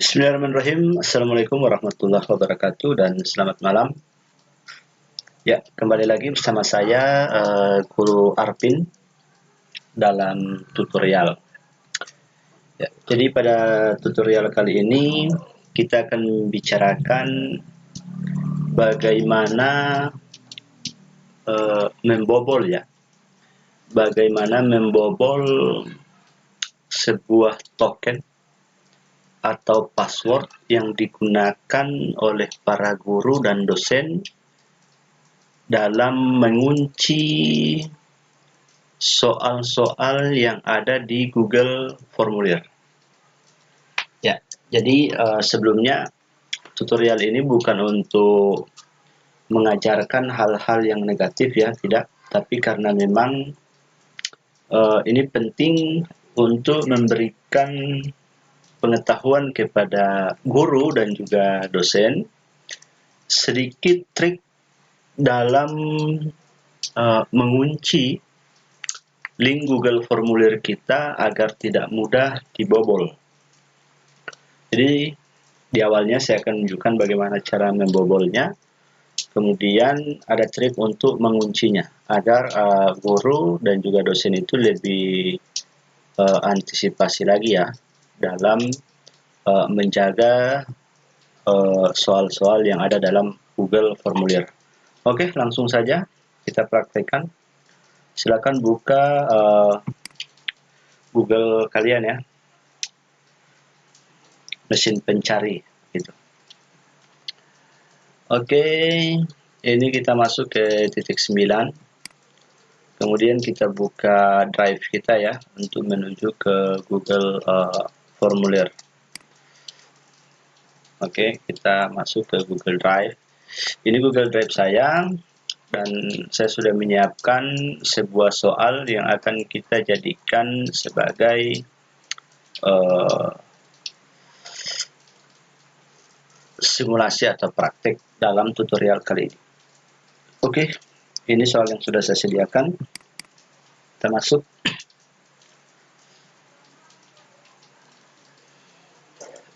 Bismillahirrahmanirrahim. Assalamualaikum warahmatullahi wabarakatuh dan selamat malam. Ya, kembali lagi bersama saya Guru Arvin dalam tutorial. Ya, jadi pada tutorial kali ini kita akan bicarakan bagaimana membobol ya. Bagaimana membobol sebuah token atau password yang digunakan oleh para guru dan dosen dalam mengunci soal-soal yang ada di Google Formulir. Ya, jadi sebelumnya tutorial ini bukan untuk mengajarkan hal-hal yang negatif ya, tidak. Tapi karena memang ini penting untuk memberikan pengetahuan kepada guru dan juga dosen sedikit trik dalam mengunci link Google Formulir kita agar tidak mudah dibobol. Jadi di awalnya saya akan menunjukkan bagaimana cara membobolnya, kemudian ada trik untuk menguncinya agar guru dan juga dosen itu lebih antisipasi lagi ya dalam menjaga soal-soal yang ada dalam Google Formulir. Oke, langsung saja kita praktekkan. Silakan buka Google kalian ya, mesin pencari gitu. Oke, ini kita masuk ke titik 9. Kemudian kita buka drive kita ya untuk menuju ke Google Formulir. Oke, kita masuk ke Google Drive. Ini Google Drive saya, dan saya sudah menyiapkan sebuah soal yang akan kita jadikan sebagai simulasi atau praktik dalam tutorial kali ini. Oke, ini soal yang sudah saya sediakan. Kita masuk.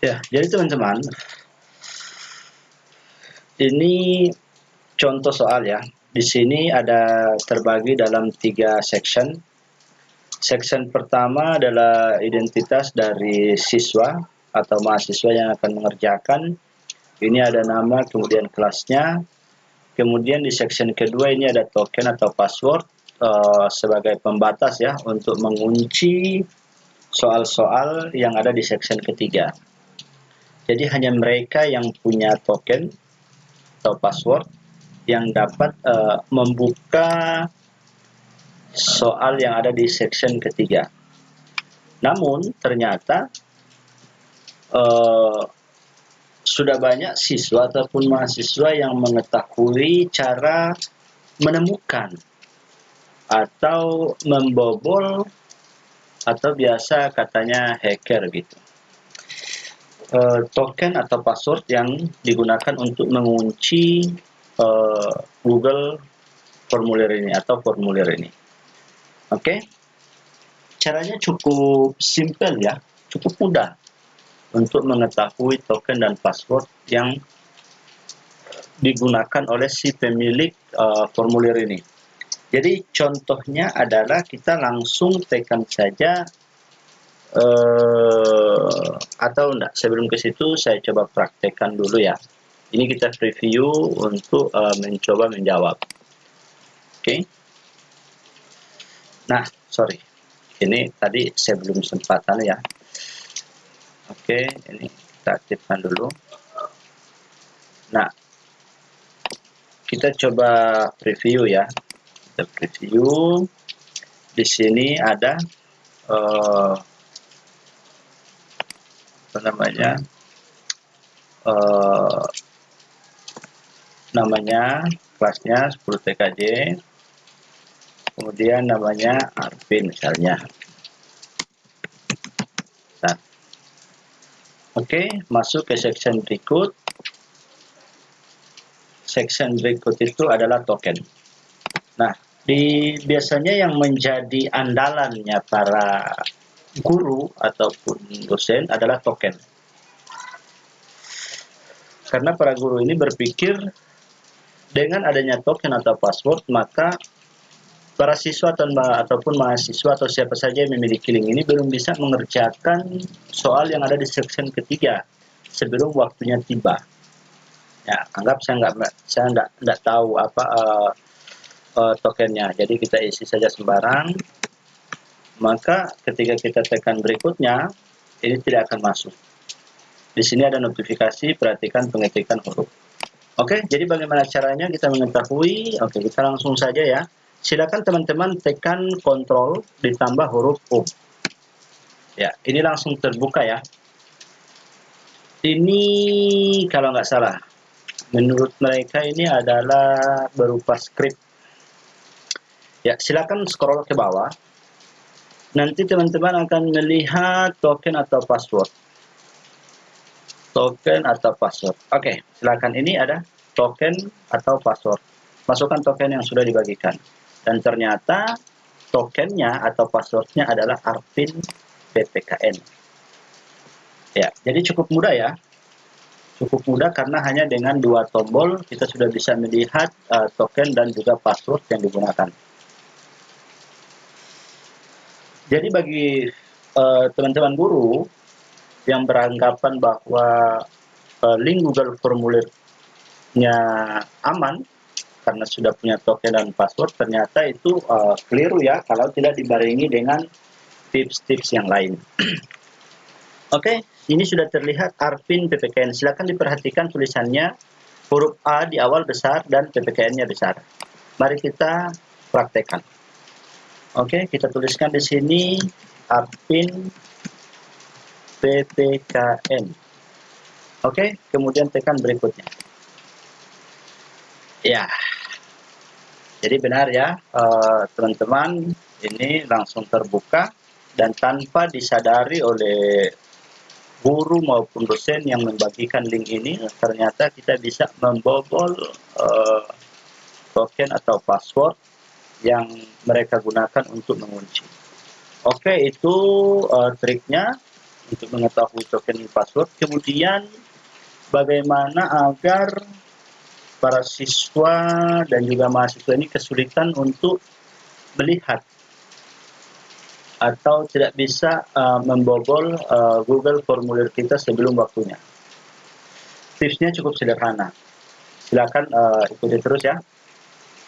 Ya, jadi teman-teman, ini contoh soal ya. Di sini ada terbagi dalam 3 section. Section pertama adalah identitas dari siswa atau mahasiswa yang akan mengerjakan. Ini ada nama, kemudian kelasnya. Kemudian di section kedua ini ada token atau password sebagai pembatas ya untuk mengunci soal-soal yang ada di section ketiga. Jadi hanya mereka yang punya token atau password yang dapat membuka soal yang ada di section ketiga. Namun ternyata sudah banyak siswa ataupun mahasiswa yang mengetahui cara menemukan atau membobol atau biasa katanya hacker gitu. Token atau password yang digunakan untuk mengunci Google Formulir ini atau formulir ini. Oke, caranya cukup simpel ya, cukup mudah untuk mengetahui token dan password yang digunakan oleh si pemilik formulir ini. Jadi contohnya adalah kita langsung tekan saja atau enggak, sebelum ke situ saya coba praktekkan dulu ya. Ini kita preview untuk mencoba menjawab. Oke. Nah, sorry. Ini tadi saya belum sempatan ya. Oke, ini kita aktifkan dulu. Nah, kita coba preview ya. Kita preview. Di sini ada namanya kelasnya 10 TKJ, kemudian namanya Arvin misalnya. Nah, oke, masuk ke section berikut. Section berikut itu adalah token. Nah, biasanya yang menjadi andalannya para guru ataupun dosen adalah token. Karena para guru ini berpikir dengan adanya token atau password, maka para siswa ataupun mahasiswa atau siapa saja yang memiliki link ini belum bisa mengerjakan soal yang ada di section ketiga sebelum waktunya tiba. Ya, anggap saya nggak tahu apa tokennya, jadi kita isi saja sembarang. Maka ketika kita tekan berikutnya, ini tidak akan masuk. Di sini ada notifikasi, perhatikan pengetikan huruf. Oke, jadi bagaimana caranya kita mengetahui? Oke, kita langsung saja ya. Silakan teman-teman tekan kontrol ditambah huruf U. Ya, ini langsung terbuka ya. Ini kalau nggak salah, menurut mereka ini adalah berupa script. Ya, silakan scroll ke bawah. Nanti teman-teman akan melihat token atau password. Token atau password. Oke, silakan, ini ada token atau password. Masukkan token yang sudah dibagikan. Dan ternyata tokennya atau passwordnya adalah Arvin PPKN. Ya, jadi cukup mudah ya. Cukup mudah karena hanya dengan 2 tombol kita sudah bisa melihat token dan juga password yang digunakan. Jadi bagi teman-teman guru yang beranggapan bahwa link Google formulirnya aman karena sudah punya token dan password, ternyata itu keliru ya kalau tidak dibarengi dengan tips-tips yang lain. Oke, ini sudah terlihat Arvin PPKN. Silakan diperhatikan tulisannya, huruf A di awal besar dan PPKN-nya besar. Mari kita praktekkan. Oke, kita tuliskan di sini Arvin PPKN. Oke, kemudian tekan berikutnya. Ya, jadi benar ya teman-teman, ini langsung terbuka dan tanpa disadari oleh guru maupun dosen yang membagikan link ini, ternyata kita bisa membobol token atau password yang mereka gunakan untuk mengunci. Oke, itu triknya untuk mengetahui token password. Kemudian bagaimana agar para siswa dan juga mahasiswa ini kesulitan untuk melihat atau tidak bisa membobol Google formulir kita sebelum waktunya. Tipsnya cukup sederhana. Silakan ikuti terus ya.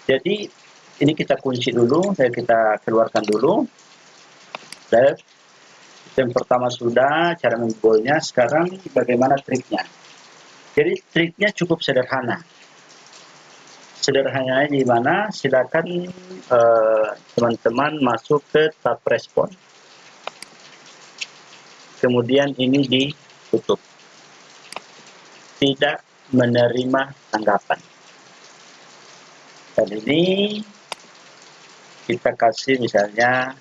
Jadi ini kita kunci dulu, kita keluarkan dulu. Dan yang pertama sudah cara membobolnya. Sekarang bagaimana triknya? Jadi triknya cukup sederhana. Sederhananya di mana? Silakan teman-teman masuk ke tab respon. Kemudian ini ditutup. Tidak menerima tanggapan. Dan ini kita kasih misalnya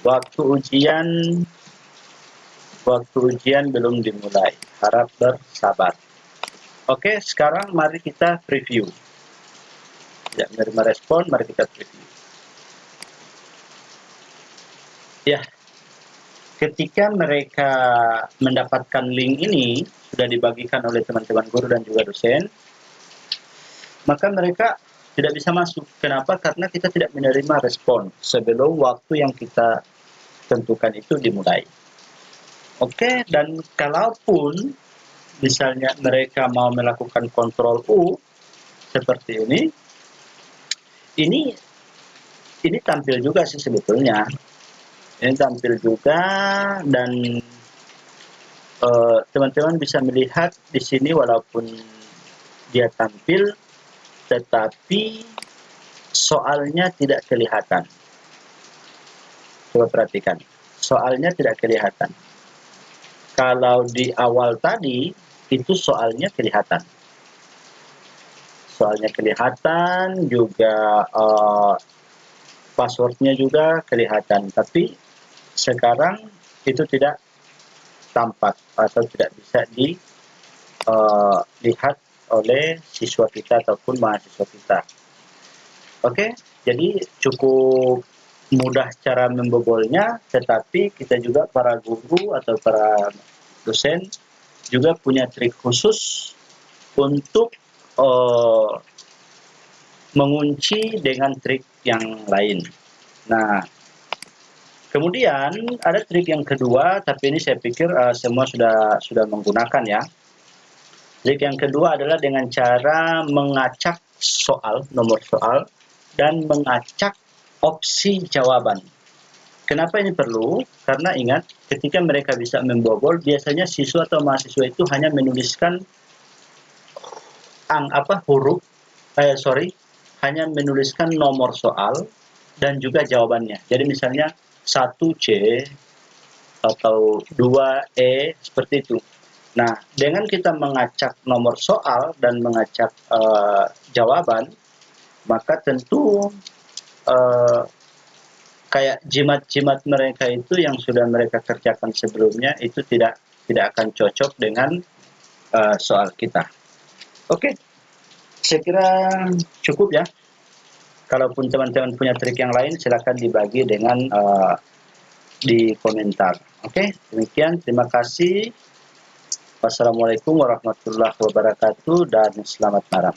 waktu ujian belum dimulai. Harap bersabar. Oke, sekarang mari kita preview. Tidak menerima respon, mari kita preview. Ya, ketika mereka mendapatkan link ini, sudah dibagikan oleh teman-teman guru dan juga dosen, maka mereka tidak bisa masuk. Kenapa? Karena kita tidak menerima respon sebelum waktu yang kita tentukan itu dimulai. Oke, dan kalaupun misalnya mereka mau melakukan kontrol U seperti ini tampil juga sih sebetulnya. Ini tampil juga dan teman-teman bisa melihat di sini walaupun dia tampil, tetapi soalnya tidak kelihatan. Coba perhatikan, soalnya tidak kelihatan. Kalau di awal tadi, itu soalnya kelihatan. Soalnya kelihatan, juga passwordnya juga kelihatan. Tapi sekarang itu tidak tampak atau tidak bisa dilihat oleh siswa kita ataupun mahasiswa kita. Oke, jadi cukup mudah cara membobolnya, tetapi kita juga para guru atau para dosen juga punya trik khusus untuk mengunci dengan trik yang lain. Nah, kemudian ada trik yang kedua, tapi ini saya pikir semua sudah menggunakan ya. Trik yang kedua adalah dengan cara mengacak soal, nomor soal, dan mengacak opsi jawaban. Kenapa ini perlu? Karena ingat, ketika mereka bisa membobol, biasanya siswa atau mahasiswa itu hanya menuliskan hanya menuliskan nomor soal dan juga jawabannya. Jadi misalnya 1C atau 2E seperti itu. Nah, dengan kita mengacak nomor soal dan mengacak jawaban, maka tentu kayak jimat-jimat mereka itu yang sudah mereka kerjakan sebelumnya itu tidak akan cocok dengan soal kita. Oke, saya kira cukup ya. Kalaupun teman-teman punya trik yang lain, silakan dibagi dengan di komentar. Oke, demikian. Terima kasih. Wassalamualaikum warahmatullahi wabarakatuh dan selamat malam.